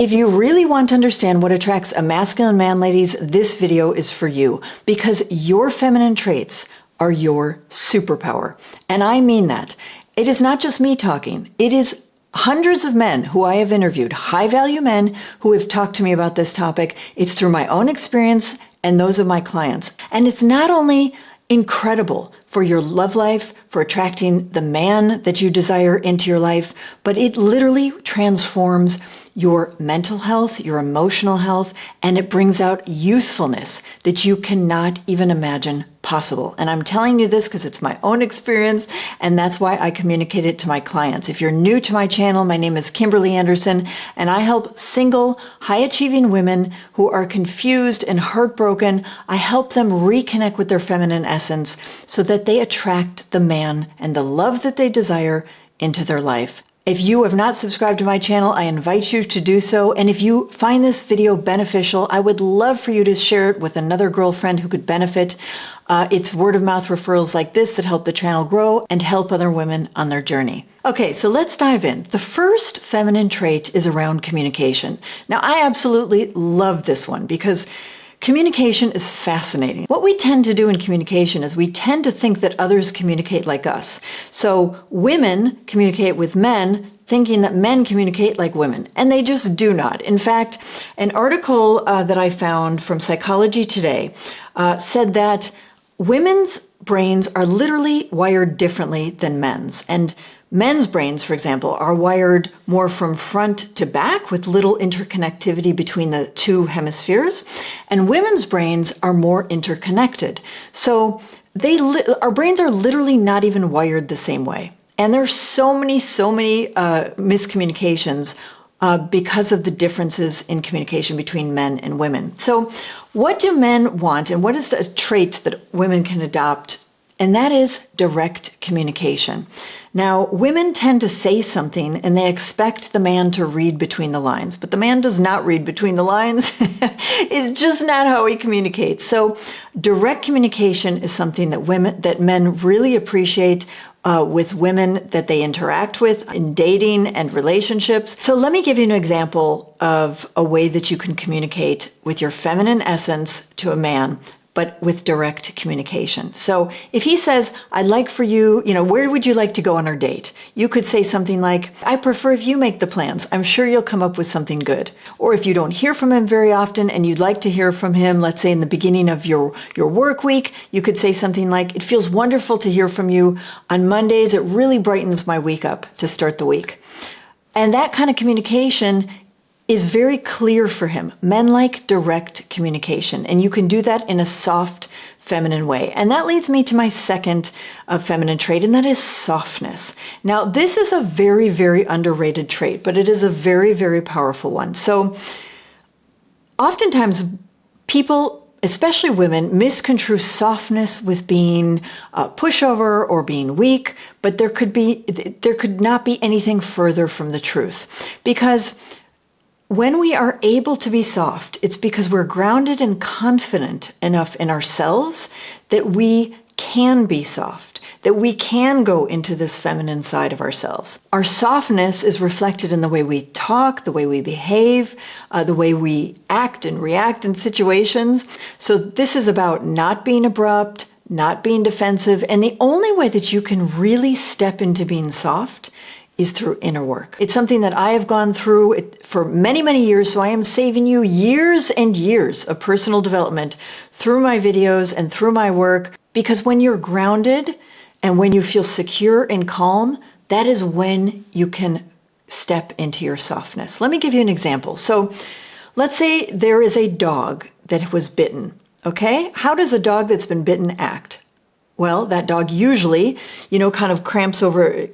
If you really want to understand what attracts a masculine man, ladies, this video is for you, because your feminine traits are your superpower. And I mean that. It is not just me talking. It is hundreds of men who I have interviewed, high-value men who have talked to me about this topic. It's through my own experience and those of my clients. And it's not only incredible for your love life, for attracting the man that you desire into your life, but it literally transforms your mental health, your emotional health, and it brings out youthfulness that you cannot even imagine possible. And I'm telling you this because it's my own experience, and that's why I communicate it to my clients. If you're new to my channel, my name is Kimberly Anderson, and I help single, high-achieving women who are confused and heartbroken. I help them reconnect with their feminine essence so that they attract the man and the love that they desire into their life. If you have not subscribed to my channel, I invite you to do so. And if you find this video beneficial, I would love for you to share it with another girlfriend who could benefit. It's word of mouth referrals like this that help the channel grow and help other women on their journey. Okay, so let's dive in. The first feminine trait is around communication. Now, I absolutely love this one because communication is fascinating. What we tend to do in communication is we tend to think that others communicate like us. So women communicate with men thinking that men communicate like women, and they just do not. In fact, an article that I found from Psychology Today said that women's brains are literally wired differently than men's. And men's brains, for example, are wired more from front to back with little interconnectivity between the two hemispheres. And women's brains are more interconnected. So our brains are literally not even wired the same way. And there's so many miscommunications because of the differences in communication between men and women. So what do men want, and what is the trait that women can adopt? And that is direct communication. Now, women tend to say something and they expect the man to read between the lines, but the man does not read between the lines. It's just not how he communicates. So direct communication is something that men really appreciate with women that they interact with in dating and relationships. So let me give you an example of a way that you can communicate with your feminine essence to a man, but with direct communication. So if he says, I'd like for you, where would you like to go on our date? You could say something like, I prefer if you make the plans. I'm sure you'll come up with something good. Or if you don't hear from him very often and you'd like to hear from him, let's say in the beginning of your work week, you could say something like, it feels wonderful to hear from you on Mondays. It really brightens my week up to start the week. And that kind of communication is very clear for him. Men like direct communication, and you can do that in a soft, feminine way. And that leads me to my second feminine trait, and that is softness. Now, this is a very, very underrated trait, but it is a very, very powerful one. So oftentimes people, especially women, misconstrue softness with being a pushover or being weak, but there could not be anything further from the truth. Because when we are able to be soft, it's because we're grounded and confident enough in ourselves that we can be soft, that we can go into this feminine side of ourselves. Our softness is reflected in the way we talk, the way we behave, the way we act and react in situations. So this is about not being abrupt, not being defensive, and the only way that you can really step into being soft is through inner work. It's something that I have gone through for many, many years, so I am saving you years and years of personal development through my videos and through my work, because when you're grounded and when you feel secure and calm, that is when you can step into your softness. Let me give you an example. So let's say there is a dog that was bitten, okay? How does a dog that's been bitten act? Well, that dog usually, kind of cramps over,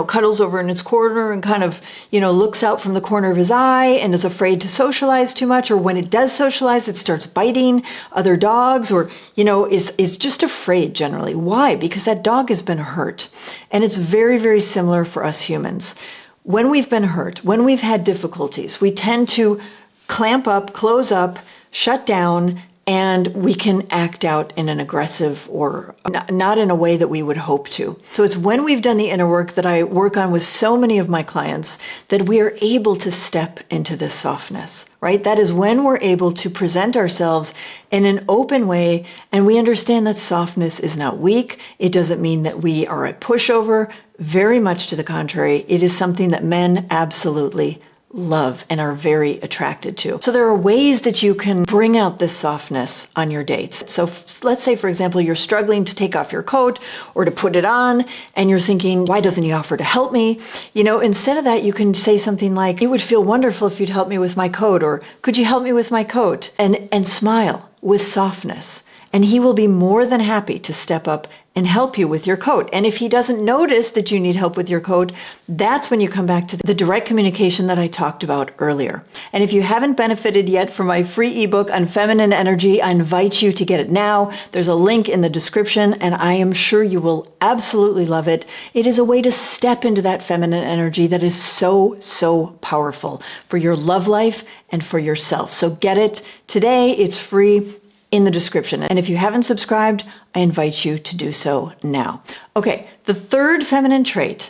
cuddles over in its corner and kind of, looks out from the corner of his eye and is afraid to socialize too much. Or when it does socialize, it starts biting other dogs or, is just afraid generally. Why? Because that dog has been hurt. And it's very, very similar for us humans. When we've been hurt, when we've had difficulties, we tend to clamp up, close up, shut down, and we can act out in an aggressive or not in a way that we would hope to. So it's when we've done the inner work that I work on with so many of my clients that we are able to step into this softness, right? That is when we're able to present ourselves in an open way, and we understand that softness is not weak. It doesn't mean that we are a pushover. Very much to the contrary, it is something that men absolutely love and are very attracted to. So there are ways that you can bring out this softness on your dates. So let's say, for example, you're struggling to take off your coat or to put it on, and you're thinking, why doesn't he offer to help me? Instead of that, you can say something like, it would feel wonderful if you'd help me with my coat, or could you help me with my coat? And smile with softness. And he will be more than happy to step up and help you with your coat. And if he doesn't notice that you need help with your coat, that's when you come back to the direct communication that I talked about earlier. And if you haven't benefited yet from my free ebook on feminine energy, I invite you to get it now. There's a link in the description, and I am sure you will absolutely love it. It is a way to step into that feminine energy that is so, so powerful for your love life and for yourself. So get it today. It's free in the description. And if you haven't subscribed, I invite you to do so now. Okay, the third feminine trait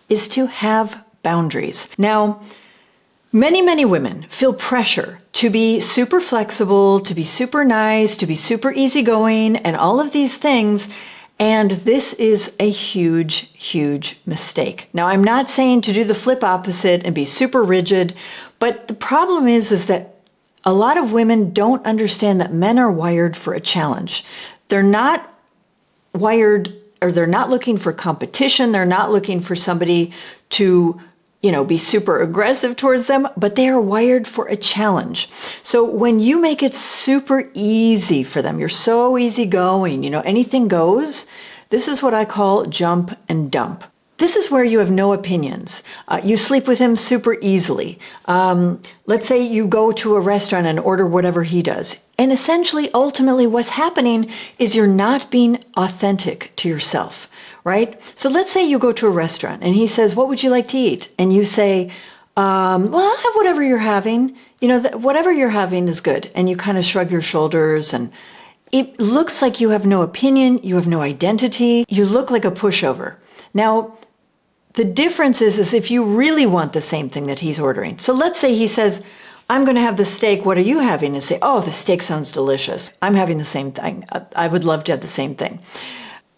is to have boundaries. Now, many women feel pressure to be super flexible, to be super nice, to be super easygoing, and all of these things. And this is a huge, huge mistake. Now, I'm not saying to do the flip opposite and be super rigid, but the problem is that a lot of women don't understand that men are wired for a challenge. They're not wired, or they're not looking for competition. They're not looking for somebody to, be super aggressive towards them, but they are wired for a challenge. So when you make it super easy for them, you're so easygoing, anything goes. This is what I call jump and dump. This is where you have no opinions. You sleep with him super easily. Let's say you go to a restaurant and order whatever he does. And essentially, ultimately, what's happening is you're not being authentic to yourself, right? So let's say you go to a restaurant and he says, what would you like to eat? And you say, well, I'll have whatever you're having. Whatever you're having is good. And you kind of shrug your shoulders, and it looks like you have no opinion. You have no identity. You look like a pushover. Now, the difference is if you really want the same thing that he's ordering. So let's say he says, I'm going to have the steak. What are you having? And say, oh, the steak sounds delicious. I'm having the same thing. I would love to have the same thing.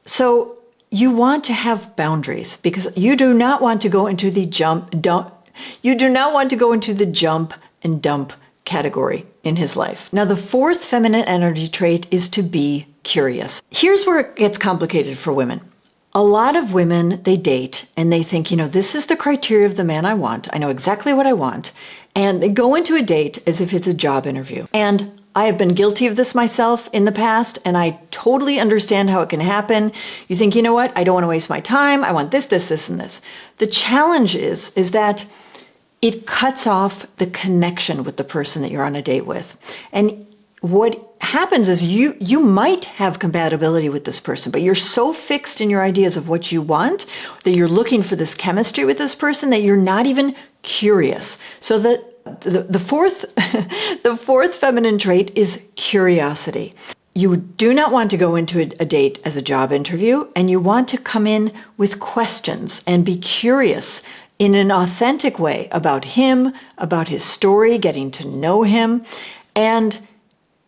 So you want to have boundaries, because you do not want to go into the jump and dump category in his life. Now, the fourth feminine energy trait is to be curious. Here's where it gets complicated for women. A lot of women, they date and they think, this is the criteria of the man I want. I know exactly what I want. And they go into a date as if it's a job interview. And I have been guilty of this myself in the past, and I totally understand how it can happen. You think, what? I don't want to waste my time. I want this, and this. The challenge is that it cuts off the connection with the person that you're on a date with. And what happens is you might have compatibility with this person, but you're so fixed in your ideas of what you want that you're looking for this chemistry with this person that you're not even curious. So the fourth feminine trait is curiosity. You do not want to go into a date as a job interview, and you want to come in with questions and be curious in an authentic way about him, about his story, getting to know him. And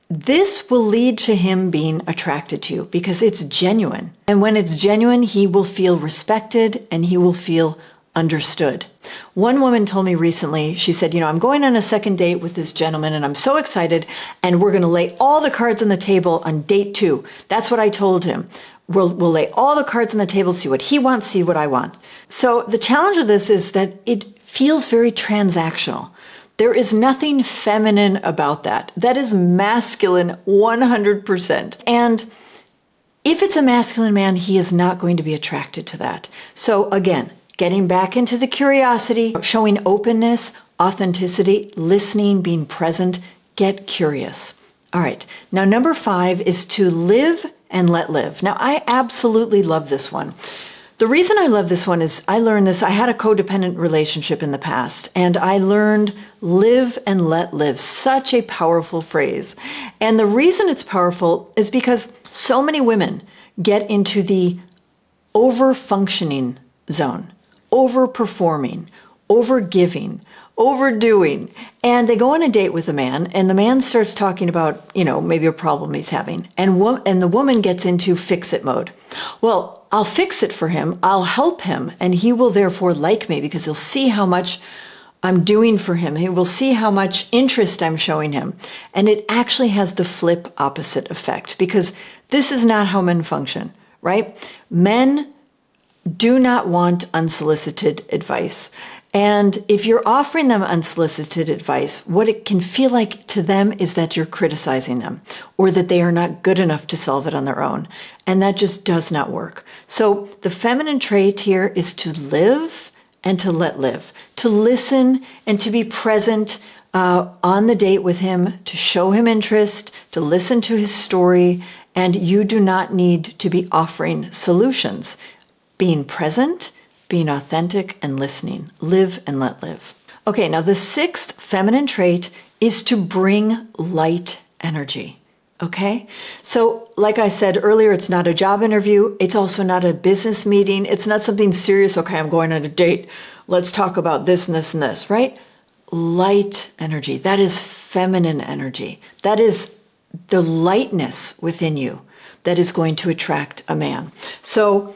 this will lead to him being attracted to you because it's genuine. And when it's genuine, he will feel respected and he will feel understood. One woman told me recently, she said, I'm going on a second date with this gentleman and I'm so excited, and we're going to lay all the cards on the table on date 2. That's what I told him. We'll lay all the cards on the table, see what he wants, see what I want. So the challenge of this is that it feels very transactional. There is nothing feminine about that. That is masculine 100%. And if it's a masculine man, he is not going to be attracted to that. So again, getting back into the curiosity, showing openness, authenticity, listening, being present, get curious. All right. Now, number 5 is to live and let live. Now, I absolutely love this one The reason I love this one is I learned this. I had a codependent relationship in the past, and I learned live and let live. Such a powerful phrase. And the reason it's powerful is because so many women get into the over-functioning zone, over-performing, over-giving, overdoing. And they go on a date with a man, and the man starts talking about, maybe a problem he's having. And the woman gets into fix-it mode. Well, I'll fix it for him. I'll help him. And he will therefore like me because he'll see how much I'm doing for him. He will see how much interest I'm showing him. And it actually has the flip opposite effect, because this is not how men function, right? Men do not want unsolicited advice. And if you're offering them unsolicited advice, what it can feel like to them is that you're criticizing them, or that they are not good enough to solve it on their own. And that just does not work. So the feminine trait here is to live and to let live, to listen and to be present on the date with him, to show him interest, to listen to his story. And you do not need to be offering solutions. Being present, being authentic, and listening. Live and let live. Okay, now the sixth feminine trait is to bring light energy. Okay? So, like I said earlier, it's not a job interview. It's also not a business meeting. It's not something serious. Okay, I'm going on a date. Let's talk about this and this and this, right? Light energy. That is feminine energy. That is the lightness within you that is going to attract a man. So,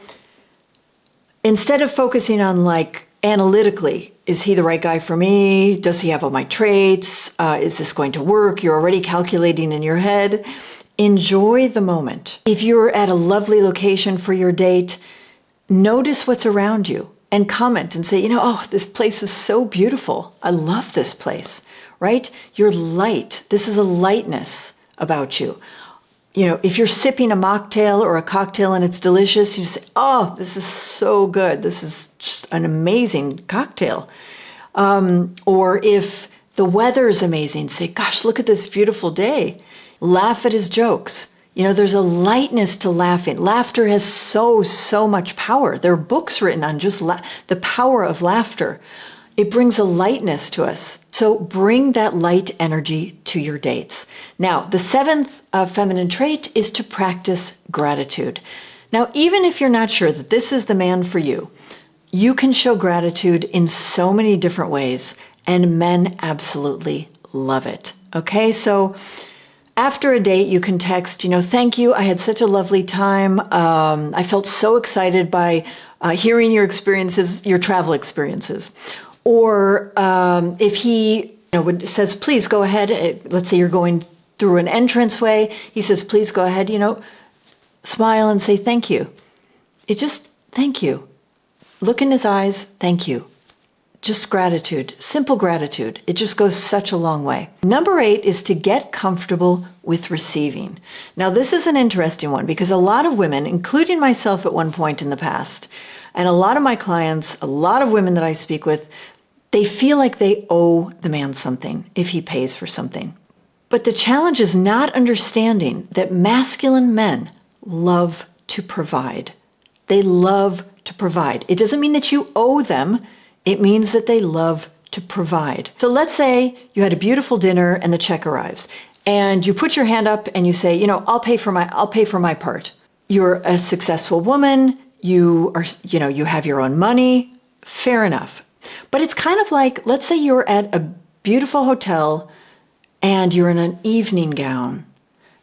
instead of focusing on analytically, is he the right guy for me? Does he have all my traits? Is this going to work? You're already calculating in your head. Enjoy the moment. If you're at a lovely location for your date, notice what's around you and comment and say, oh, this place is so beautiful. I love this place, right? You're light. This is a lightness about you. If you're sipping a mocktail or a cocktail and it's delicious, you say, oh, this is so good. This is just an amazing cocktail. Or if the weather is amazing, say, gosh, look at this beautiful day. Laugh at his jokes. There's a lightness to laughing. Laughter has so much power. There are books written on just the power of laughter. It brings a lightness to us. So bring that light energy to your dates. Now, the seventh feminine trait is to practice gratitude. Now, even if you're not sure that this is the man for you, you can show gratitude in so many different ways, and men absolutely love it. Okay, so after a date, you can text, thank you, I had such a lovely time. I felt so excited by hearing your experiences, your travel experiences. Or if he says, please go ahead. Let's say you're going through an entranceway. He says, please go ahead, smile and say thank you. Thank you. Look in his eyes, thank you. Just gratitude, simple gratitude. It just goes such a long way. Number 8 is to get comfortable with receiving. Now, this is an interesting one because a lot of women, including myself at one point in the past, and a lot of my clients, a lot of women that I speak with, they feel like they owe the man something if he pays for something. But the challenge is not understanding that masculine men love to provide. They love to provide. It doesn't mean that you owe them. It means that they love to provide. So let's say you had a beautiful dinner and the check arrives, and you put your hand up and you say, I'll pay for my part. You're a successful woman. You have your own money. Fair enough. But it's kind of like, let's say you're at a beautiful hotel and you're in an evening gown.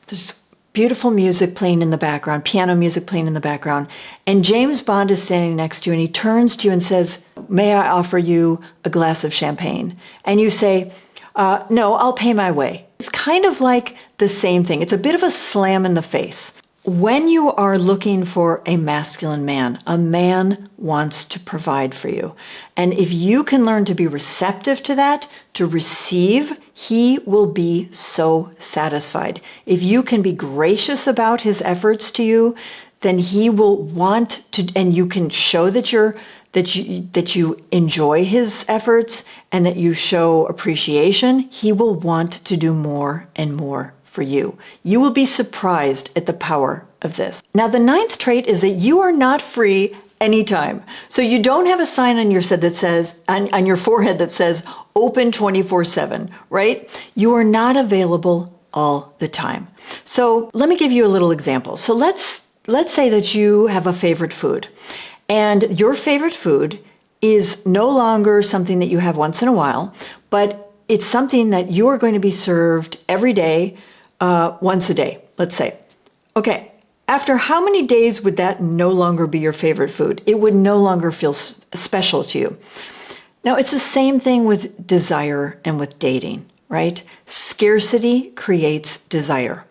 There's beautiful music playing in the background, piano music playing in the background, and James Bond is standing next to you and he turns to you and says, may I offer you a glass of champagne? And you say, no, I'll pay my way. It's kind of like the same thing. It's a bit of a slam in the face. When you are looking for a masculine man, a man wants to provide for you. And if you can learn to be receptive to that, to receive, he will be so satisfied. If you can be gracious about his efforts to you, then he will want to, and you can show that you enjoy his efforts and that you show appreciation, he will want to do more and more for you. You will be surprised at the power of this. Now, the 9th trait is that you are not free anytime. So you don't have a sign on your set that says, on your forehead that says open 24/7, right? You are not available all the time. So let me give you a little example. So let's say that you have a favorite food, and your favorite food is no longer something that you have once in a while, but it's something that you are going to be served every day, once a day, let's say. Okay, after how many days would that no longer be your favorite food? It would no longer feel special to you. Now, it's the same thing with desire and with dating, right? Scarcity creates desire.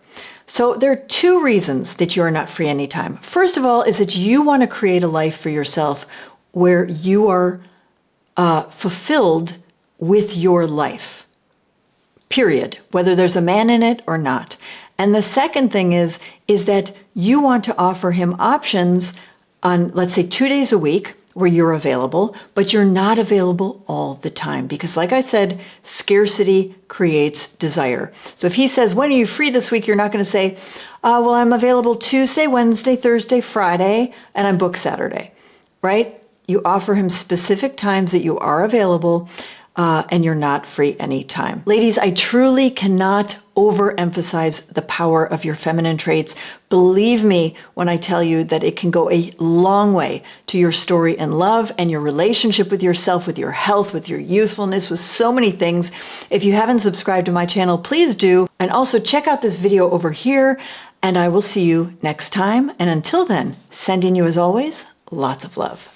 So there are two reasons that you are not free anytime. First of all is that you want to create a life for yourself where you are fulfilled with your life, period, whether there's a man in it or not. And the second thing is that you want to offer him options on, let's say, 2 days a week where you're available, but you're not available all the time. Because like I said, scarcity creates desire. So if he says, when are you free this week? You're not going to say, well, I'm available Tuesday, Wednesday, Thursday, Friday, and I'm booked Saturday, right? You offer him specific times that you are available, and you're not free anytime. Ladies, I truly cannot overemphasize the power of your feminine traits. Believe me when I tell you that it can go a long way to your story in love and your relationship with yourself, with your health, with your youthfulness, with so many things. If you haven't subscribed to my channel, please do. And also check out this video over here, and I will see you next time. And until then, sending you, as always, lots of love.